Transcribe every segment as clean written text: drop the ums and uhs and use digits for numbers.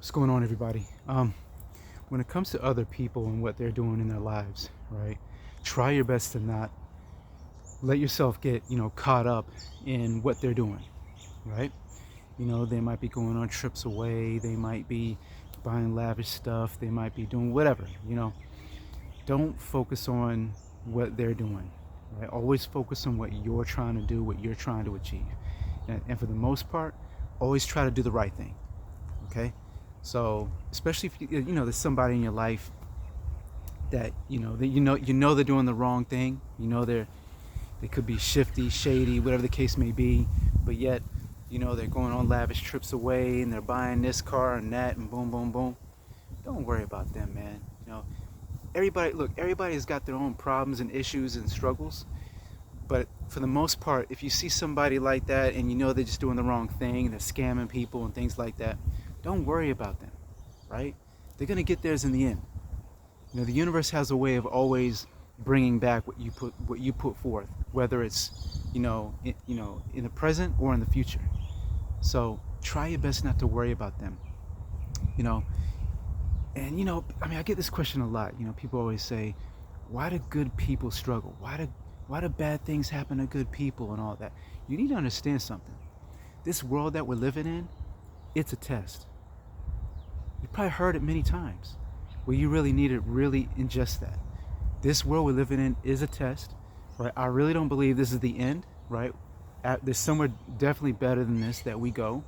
What's going on, everybody? When it comes to other people and what they're doing in their lives, right? Try your best to not let yourself get, caught up in what they're doing, right? They might be going on trips away, they might be buying lavish stuff, they might be doing whatever. Don't focus on what they're doing, right? Always focus on what you're trying to do, what you're trying to achieve. And for the most part, always try to do the right thing, okay? So, especially if there's somebody in your life that they're doing the wrong thing. They could be shifty, shady, whatever the case may be, but yet they're going on lavish trips away and they're buying this car and that and boom, boom, boom. Don't worry about them, man. Everybody's got their own problems and issues and struggles, but for the most part, if you see somebody like that and they're just doing the wrong thing, they're scamming people and things like that, don't worry about them, right? They're gonna get theirs in the end. The universe has a way of always bringing back what you put forth, whether it's in the present or in the future. So try your best not to worry about them. I get this question a lot. People always say, why do good people struggle? Why do bad things happen to good people and all that? You need to understand something. This world that we're living in, it's a test. You probably heard it many times. Well, you really need to really ingest that. This world we're living in is a test, right? I really don't believe this is the end, right? There's somewhere definitely better than this that we go,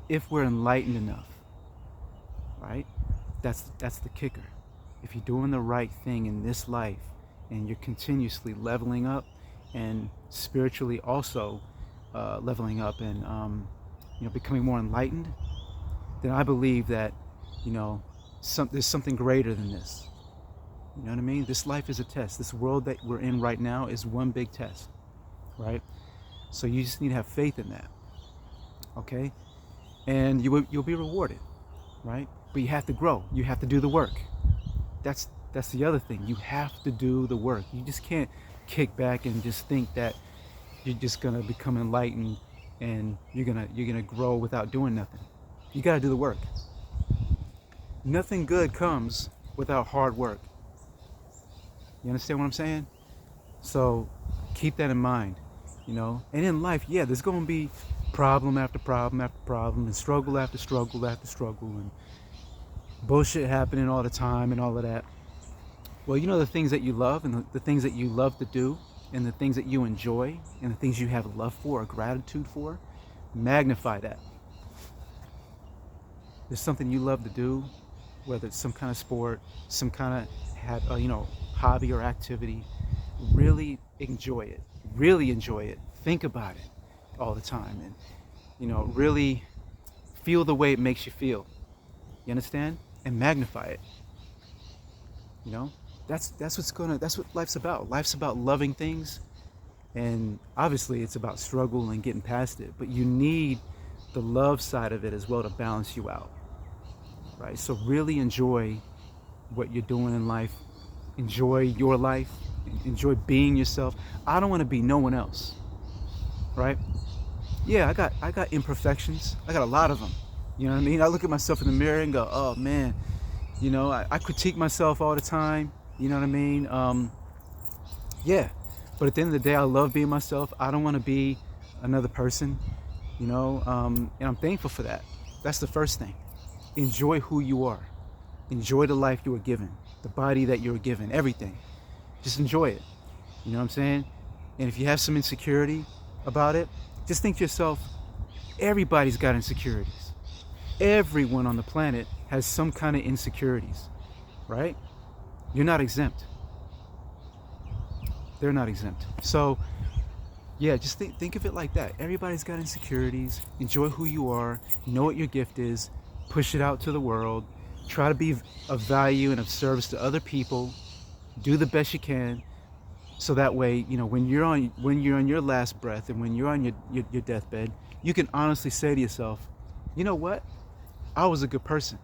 if we're enlightened enough, right? That's the kicker. If you're doing the right thing in this life and you're continuously leveling up and spiritually also leveling up and becoming more enlightened, then I believe that there's something greater than this. You know what I mean? This life is a test. This world that we're in right now is one big test, right? So you just need to have faith in that, okay? And you'll be rewarded, right? But you have to grow. You have to do the work. That's the other thing. You have to do the work. You just can't kick back and just think that you're just gonna become enlightened and you're gonna grow without doing nothing. You gotta do the work. Nothing good comes without hard work. You understand what I'm saying? So keep that in mind, And in life, yeah, there's gonna be problem after problem after problem and struggle after struggle after struggle and bullshit happening all the time and all of that. Well, the things that you love and the things that you love to do and the things that you enjoy and the things you have love for or gratitude for, magnify that. There's something you love to do, whether it's some kind of sport, some kind of hobby or activity, really enjoy it. Really enjoy it. Think about it all the time, and really feel the way it makes you feel. You understand? And magnify it. That's what life's about. Life's about loving things, and obviously it's about struggle and getting past it. But you need the love side of it as well to balance you out. Right? So really enjoy what you're doing in life. Enjoy your life. Enjoy being yourself. I don't want to be no one else. Right? Yeah, I got imperfections. I got a lot of them. You know what I mean? I look at myself in the mirror and go, oh man, I critique myself all the time. You know what I mean? Yeah. But at the end of the day, I love being myself. I don't want to be another person. And I'm thankful for that. That's the first thing. Enjoy who you are. Enjoy the life you were given, the body that you were given, everything. Just enjoy it. You know what I'm saying? And if you have some insecurity about it, just think to yourself, everybody's got insecurities. Everyone on the planet has some kind of insecurities, right? You're not exempt. They're not exempt. So, yeah, just think of it like that. Everybody's got insecurities. Enjoy who you are. Know what your gift is. Push it out to the world. Try to be of value and of service to other people. Do the best you can, so that way, when you're on your last breath and when you're on your deathbed, you can honestly say to yourself, you know what? I was a good person.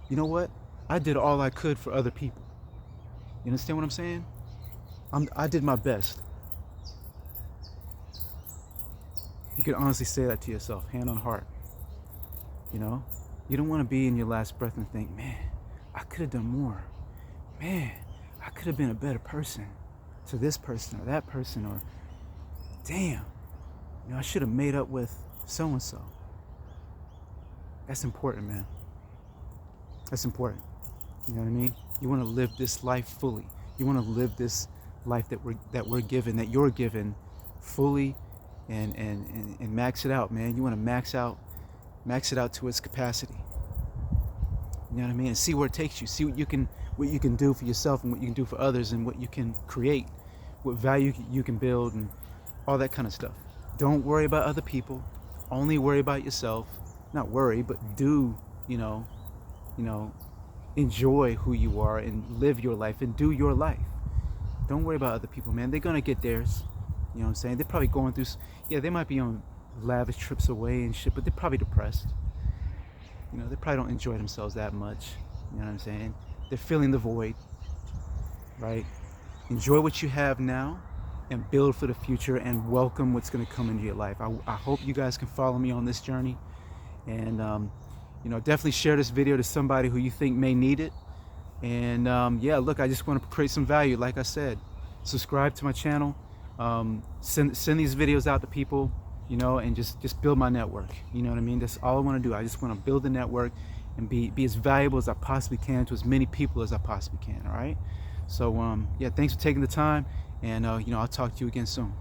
You know what? I did all I could for other people. You understand what I'm saying? I did my best. You can honestly say that to yourself, hand on heart. You don't want to be in your last breath and think, man, I could have done more. Man, I could have been a better person to this person or that person, or damn, I should have made up with so-and-so. That's important, man. That's important. You know what I mean? You want to live this life fully. You want to live this life that we're given, that you're given fully, and max it out, man. You want to max it out to its capacity. You know what I mean? And see where it takes you. See what you can do for yourself and what you can do for others, and what you can create, what value you can build, and all that kind of stuff. Don't worry about other people. Only worry about yourself. Not worry, but do, enjoy who you are and live your life and do your life. Don't worry about other people, man. They're going to get theirs. You know what I'm saying? They're probably going through, they might be on lavish trips away and shit, but they're probably depressed. They probably don't enjoy themselves that much. You know what I'm saying? They're feeling the void, right? Enjoy what you have now and build for the future, and welcome what's going to come into your life. I hope you guys can follow me on this journey, and definitely share this video to somebody who you think may need it. And look, I just want to create some value. Like I said, subscribe to my channel, send these videos out to people, and just build my network. You know what I mean? That's all I want to do. I just want to build the network and be as valuable as I possibly can to as many people as I possibly can. All right. So thanks for taking the time, and I'll talk to you again soon.